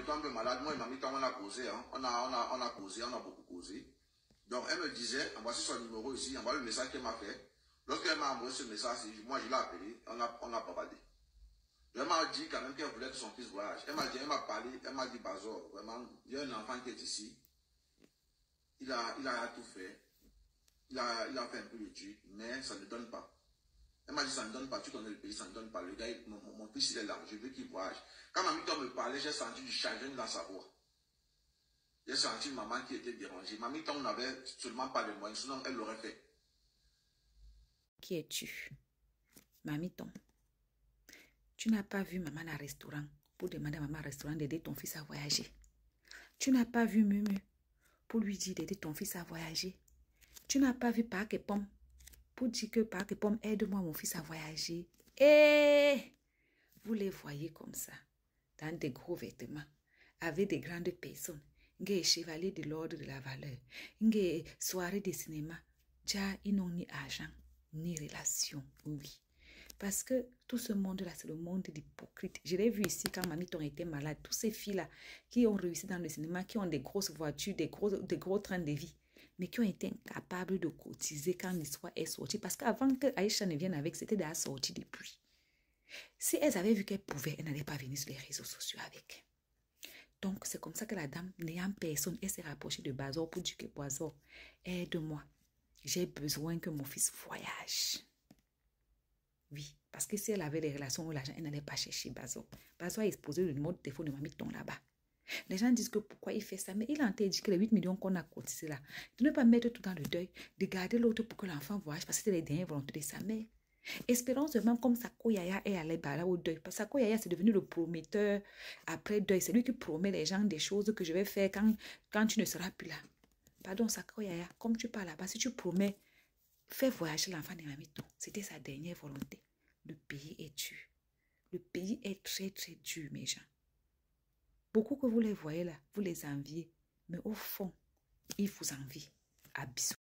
étant un peu malade, moi et mamie, on a causé, hein. On a causé, on a beaucoup causé. Donc, elle me disait, voici son numéro ici, envoie le message qu'elle m'a fait. Lorsqu'elle m'a envoyé ce message, moi je l'ai appelé, on a bavardé. Elle m'a dit quand même qu'elle voulait que son fils voyage. Elle m'a parlé, elle m'a dit, Bazor, vraiment, il y a un enfant qui est ici. Il a tout fait. Il a fait un peu d'études, mais ça ne donne pas. Elle m'a dit, ça ne donne pas, tu connais le pays, ça ne donne pas. Le gars, mon fils, il est là, je veux qu'il voyage. Quand mamie me parlait, j'ai senti du chagrin dans sa voix. J'ai senti une maman qui était dérangée. Mamie, on n'avait seulement pas de moyens, sinon elle l'aurait fait. Qui es-tu? Mamiton, tu n'as pas vu maman au restaurant pour demander à maman au restaurant d'aider ton fils à voyager. Tu n'as pas vu Mumu pour lui dire d'aider ton fils à voyager. Tu n'as pas vu Parc et Pomme pour dire que Parc et Pomme aide-moi mon fils à voyager. Et vous les voyez comme ça, dans des gros vêtements, avec des grandes personnes. Des chevaliers de l'ordre de la valeur. Des soirées de cinéma. Déjà, ils n'ont ni argent, ni relation. Oui. Parce que tout ce monde-là, c'est le monde d'hypocrite. Je l'ai vu ici quand Mamiton était malade. Toutes ces filles-là qui ont réussi dans le cinéma, qui ont des grosses voitures, des gros trains de vie, mais qui ont été incapables de cotiser quand l'histoire est sortie. Parce qu'avant que Aïcha ne vienne avec, c'était déjà sorti depuis. Si elles avaient vu qu'elles pouvaient, elles n'allaient pas venir sur les réseaux sociaux avec. Donc, c'est comme ça que la dame, n'ayant personne, elle s'est rapprochée de Bazor pour dire que Bazor, aide-moi. J'ai besoin que mon fils voyage. Oui, parce que si elle avait les relations ou l'argent, elle n'allait pas chercher Bazor. Bazor a exposé le numéro de téléphone de Mamiton là-bas. Les gens disent que pourquoi il fait ça, mais il a dit que les 8 millions qu'on a cotisés là, de ne pas mettre tout dans le deuil, de garder l'autre pour que l'enfant voyage, parce que c'était les dernières volontés de sa mère. Espérons seulement comme Sako Yaya est allé au deuil. Parce que Sako Yaya, c'est devenu le prometteur après deuil. C'est lui qui promet les gens des choses que je vais faire quand tu ne seras plus là. Pardon, Sako Yaya, comme tu parles là-bas, si tu promets, fais voyager l'enfant de Mamiton. C'était sa dernière volonté. Le pays est dur. Le pays est très, très dur, mes gens. Beaucoup que vous les voyez là, vous les enviez. Mais au fond, ils vous envient. À bisous.